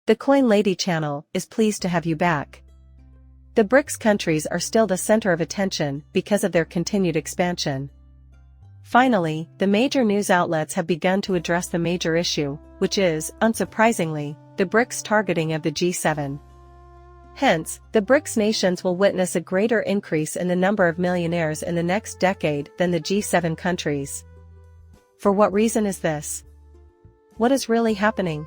The Coin Lady channel is pleased to have you back. The BRICS countries are still the center of attention because of their continued expansion. Finally, the major news outlets have begun to address the major issue, which is, unsurprisingly, the BRICS targeting of the G7. Hence, the BRICS nations will witness a greater increase in the number of millionaires in the next decade than the G7 countries. For what reason is this? What is really happening?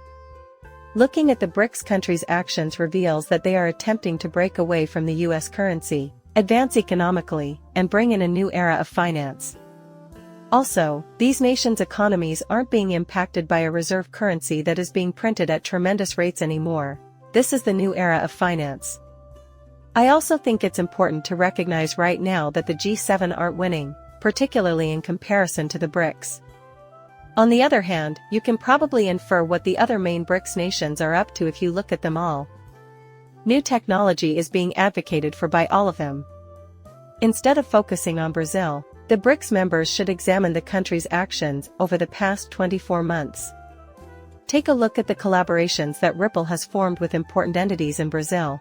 Looking at the BRICS countries' actions reveals that they are attempting to break away from the US currency, advance economically, and bring in a new era of finance. Also, these nations' economies aren't being impacted by a reserve currency that is being printed at tremendous rates anymore. This is the new era of finance. I also think it's important to recognize right now that the G7 aren't winning, particularly in comparison to the BRICS. On the other hand, you can probably infer what the other main BRICS nations are up to if you look at them all. New technology is being advocated for by all of them. Instead of focusing on Brazil, the BRICS members should examine the country's actions over the past 24 months. Take a look at the collaborations that Ripple has formed with important entities in Brazil.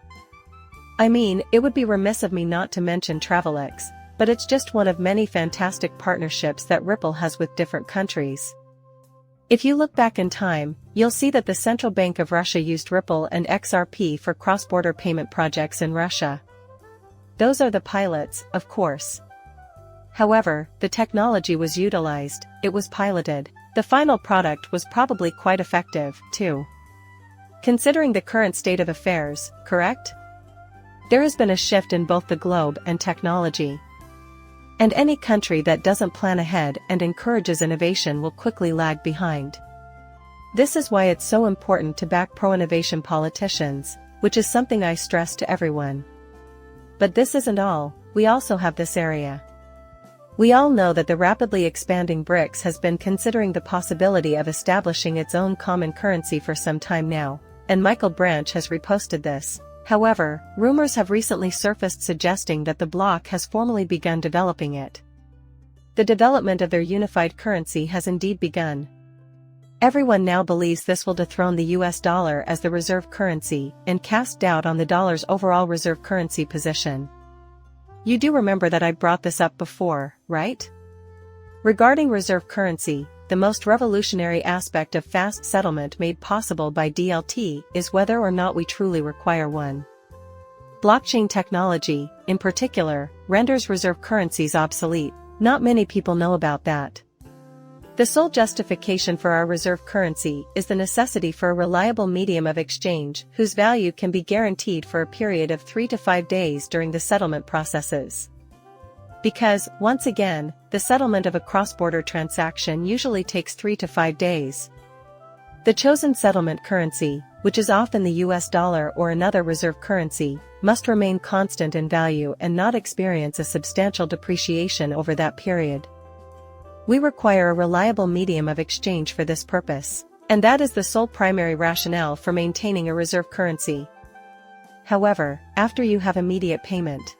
I mean, it would be remiss of me not to mention Travelex, but it's just one of many fantastic partnerships that Ripple has with different countries. If you look back in time, you'll see that the Central Bank of Russia used Ripple and XRP for cross-border payment projects in Russia. Those are the pilots, of course. However, the technology was utilized, it was piloted. The final product was probably quite effective, too. Considering the current state of affairs, correct? There has been a shift in both the globe and technology. And any country that doesn't plan ahead and encourages innovation will quickly lag behind. This is why it's so important to back pro-innovation politicians, which is something I stress to everyone. But this isn't all, we also have this area. We all know that the rapidly expanding BRICS has been considering the possibility of establishing its own common currency for some time now, and Michael Branch has reposted this. However, rumors have recently surfaced suggesting that the bloc has formally begun developing it. The development of their unified currency has indeed begun. Everyone now believes this will dethrone the US dollar as the reserve currency and cast doubt on the dollar's overall reserve currency position. You do remember that I brought this up before, right? Regarding reserve currency, the most revolutionary aspect of fast settlement made possible by DLT is whether or not we truly require one. Blockchain technology, in particular, renders reserve currencies obsolete. Not many people know about that. The sole justification for our reserve currency is the necessity for a reliable medium of exchange whose value can be guaranteed for a period of 3 to 5 days during the settlement processes. Because, once again, the settlement of a cross-border transaction usually takes 3 to 5 days. The chosen settlement currency, which is often the US dollar or another reserve currency, must remain constant in value and not experience a substantial depreciation over that period. We require a reliable medium of exchange for this purpose, and that is the sole primary rationale for maintaining a reserve currency. However, after you have immediate payment,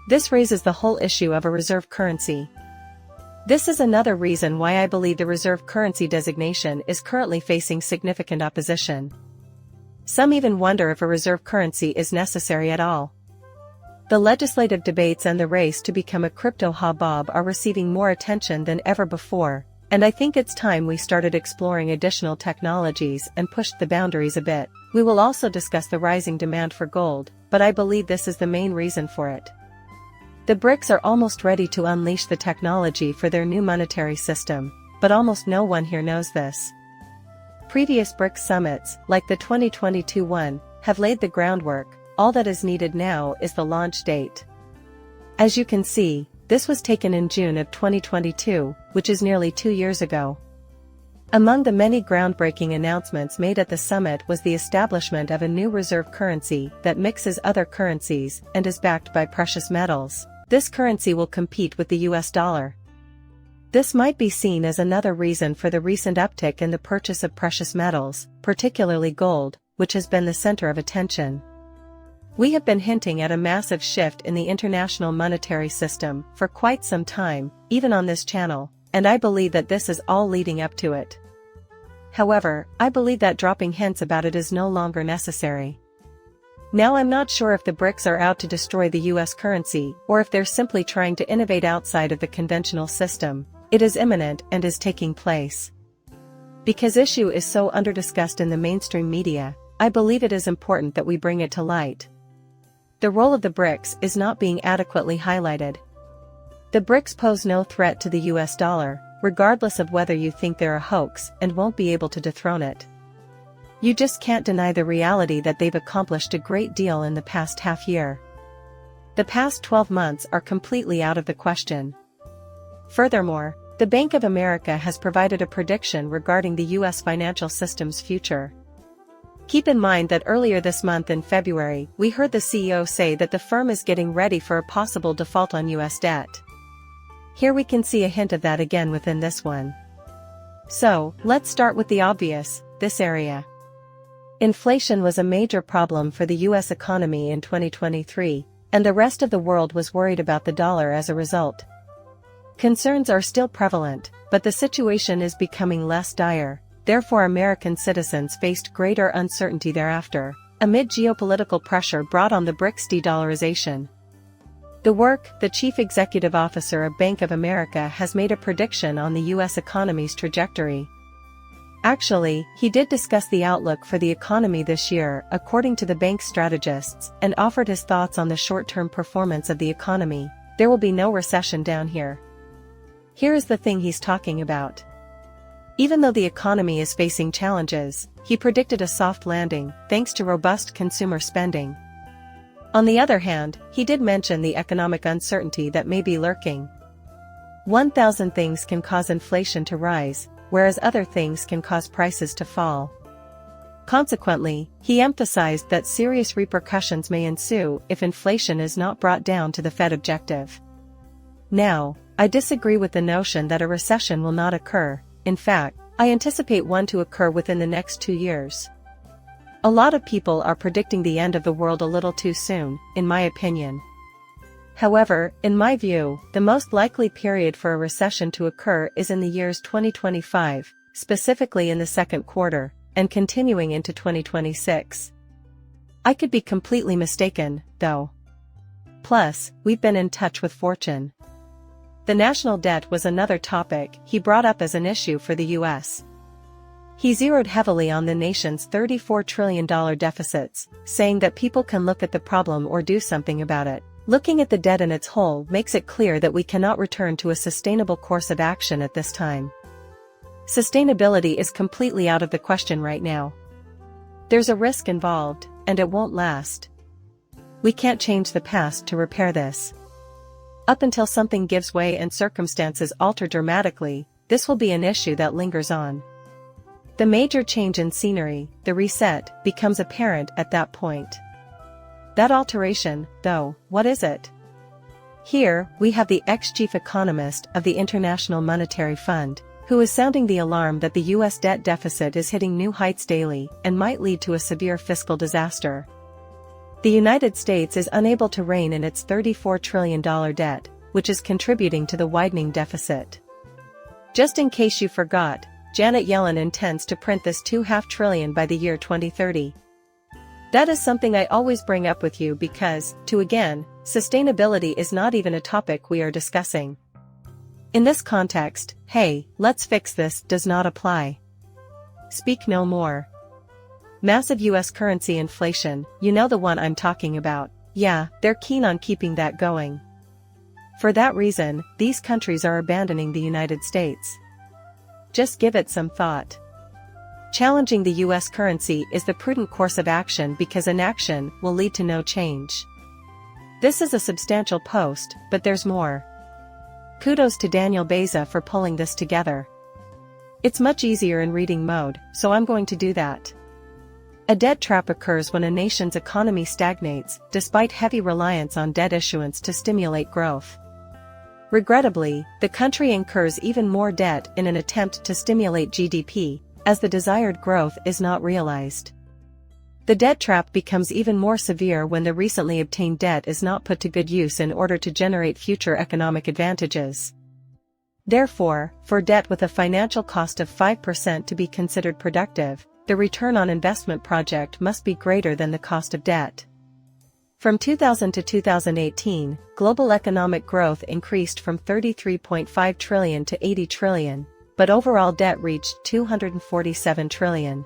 this raises the whole issue of a reserve currency. This is another reason why I believe the reserve currency designation is currently facing significant opposition. Some even wonder if a reserve currency is necessary at all. The legislative debates and the race to become a crypto hubbub are receiving more attention than ever before, and I think it's time we started exploring additional technologies and pushed the boundaries a bit. We will also discuss the rising demand for gold, but I believe this is the main reason for it. The BRICS are almost ready to unleash the technology for their new monetary system, but almost no one here knows this. Previous BRICS summits, like the 2022 one, have laid the groundwork. All that is needed now is the launch date. As you can see, this was taken in June of 2022, which is nearly 2 years ago. Among the many groundbreaking announcements made at the summit was the establishment of a new reserve currency that mixes other currencies and is backed by precious metals. This currency will compete with the US dollar. This might be seen as another reason for the recent uptick in the purchase of precious metals, particularly gold, which has been the center of attention. We have been hinting at a massive shift in the international monetary system for quite some time, even on this channel, and I believe that this is all leading up to it. However, I believe that dropping hints about it is no longer necessary. Now I'm not sure if the BRICS are out to destroy the US currency or if they're simply trying to innovate outside of the conventional system. It is imminent and is taking place. Because issue is so underdiscussed in the mainstream media, I believe it is important that we bring it to light. The role of the BRICS is not being adequately highlighted. The BRICS pose no threat to the US dollar, regardless of whether you think they're a hoax and won't be able to dethrone it. You just can't deny the reality that they've accomplished a great deal in the past half year. The past 12 months are completely out of the question. Furthermore, the Bank of America has provided a prediction regarding the US financial system's future. Keep in mind that earlier this month in February, we heard the CEO say that the firm is getting ready for a possible default on US debt. Here we can see a hint of that again within this one. So, let's start with the obvious, this area. Inflation was a major problem for the US economy in 2023, and the rest of the world was worried about the dollar as a result. Concerns are still prevalent, but the situation is becoming less dire, therefore American citizens faced greater uncertainty thereafter, amid geopolitical pressure brought on the BRICS de-dollarization. The Chief Executive Officer of Bank of America has made a prediction on the US economy's trajectory. Actually, he did discuss the outlook for the economy this year according to the bank's strategists and offered his thoughts on the short-term performance of the economy. There will be no recession down here. Here is the thing he's talking about. Even though the economy is facing challenges, he predicted a soft landing thanks to robust consumer spending. On the other hand, he did mention the economic uncertainty that may be lurking. 1,000 things can cause inflation to rise, whereas other things can cause prices to fall. Consequently, he emphasized that serious repercussions may ensue if inflation is not brought down to the Fed objective. Now, I disagree with the notion that a recession will not occur. In fact, I anticipate one to occur within the next 2 years. A lot of people are predicting the end of the world a little too soon, in my opinion. However, in my view, the most likely period for a recession to occur is in the years 2025, specifically in the second quarter, and continuing into 2026. I could be completely mistaken, though. Plus, we've been in touch with fortune. The national debt was another topic he brought up as an issue for the US. He zeroed heavily on the nation's $34 trillion deficits, saying that people can look at the problem or do something about it. Looking at the debt in its whole makes it clear that we cannot return to a sustainable course of action at this time. Sustainability is completely out of the question right now. There's a risk involved, and it won't last. We can't change the past to repair this. Up until something gives way and circumstances alter dramatically, this will be an issue that lingers on. The major change in scenery, the reset, becomes apparent at that point. That alteration, though, what is it? Here, we have the ex-chief economist of the International Monetary Fund, who is sounding the alarm that the US debt deficit is hitting new heights daily and might lead to a severe fiscal disaster. The United States is unable to rein in its $34 trillion debt, which is contributing to the widening deficit. Just in case you forgot, Janet Yellen intends to print this $2.5 trillion by the year 2030. That is something I always bring up with you because, sustainability is not even a topic we are discussing. In this context, hey, let's fix this does not apply. Speak no more. Massive US currency inflation, you know the one I'm talking about. Yeah, they're keen on keeping that going. For that reason, these countries are abandoning the United States. Just give it some thought. Challenging the US currency is the prudent course of action because inaction will lead to no change. This is a substantial post, but there's more. Kudos to Daniel Beza for pulling this together. It's much easier in reading mode, so I'm going to do that. A debt trap occurs when a nation's economy stagnates, despite heavy reliance on debt issuance to stimulate growth. Regrettably, the country incurs even more debt in an attempt to stimulate GDP, as the desired growth is not realized. The debt trap becomes even more severe when the recently obtained debt is not put to good use in order to generate future economic advantages. Therefore, for debt with a financial cost of 5% to be considered productive, the return on investment project must be greater than the cost of debt. From 2000 to 2018, global economic growth increased from 33.5 trillion to 80 trillion, but overall debt reached 247 trillion.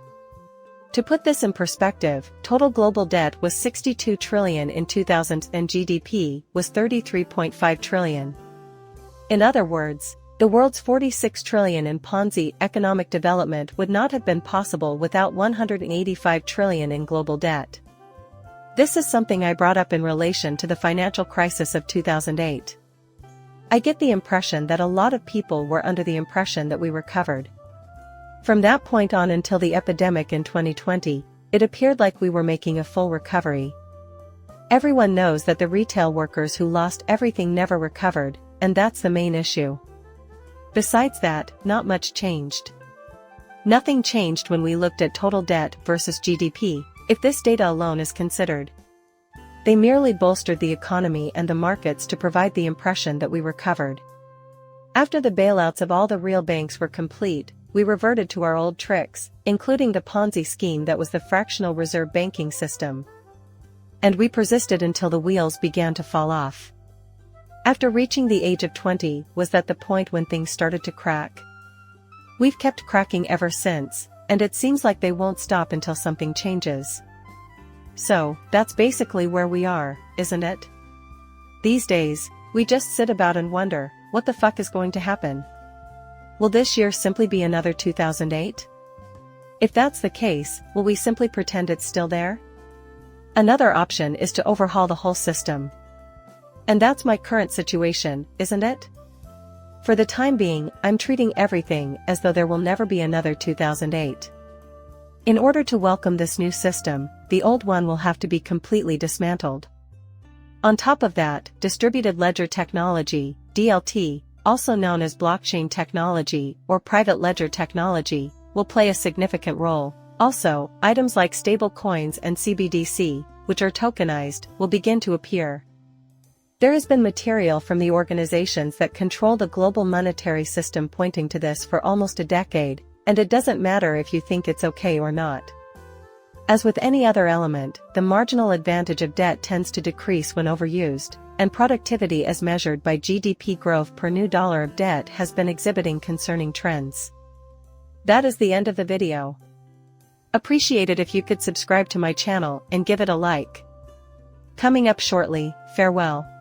To put this in perspective, total global debt was 62 trillion in 2000 and GDP was 33.5 trillion. In other words, the world's 46 trillion in Ponzi economic development would not have been possible without 185 trillion in global debt. This is something I brought up in relation to the financial crisis of 2008. I get the impression that a lot of people were under the impression that we recovered. From that point on until the epidemic in 2020, it appeared like we were making a full recovery. Everyone knows that the retail workers who lost everything never recovered, and that's the main issue. Besides that, not much changed. Nothing changed when we looked at total debt versus GDP, if this data alone is considered. They merely bolstered the economy and the markets to provide the impression that we recovered. After the bailouts of all the real banks were complete, we reverted to our old tricks, including the Ponzi scheme that was the fractional reserve banking system. And we persisted until the wheels began to fall off. After reaching the age of 20 was that the point when things started to crack. We've kept cracking ever since, and it seems like they won't stop until something changes. So, that's basically where we are, isn't it? These days, we just sit about and wonder, what the fuck is going to happen? Will this year simply be another 2008? If that's the case, will we simply pretend it's still there? Another option is to overhaul the whole system. And that's my current situation, isn't it? For the time being, I'm treating everything as though there will never be another 2008. In order to welcome this new system, the old one will have to be completely dismantled. On top of that, distributed ledger technology, DLT, also known as blockchain technology or private ledger technology, will play a significant role. Also, items like stable coins and CBDC, which are tokenized, will begin to appear. There has been material from the organizations that control the global monetary system pointing to this for almost a decade, and it doesn't matter if you think it's okay or not. As with any other element, the marginal advantage of debt tends to decrease when overused, and productivity as measured by GDP growth per new dollar of debt has been exhibiting concerning trends. That is the end of the video. Appreciate it if you could subscribe to my channel and give it a like. Coming up shortly, farewell.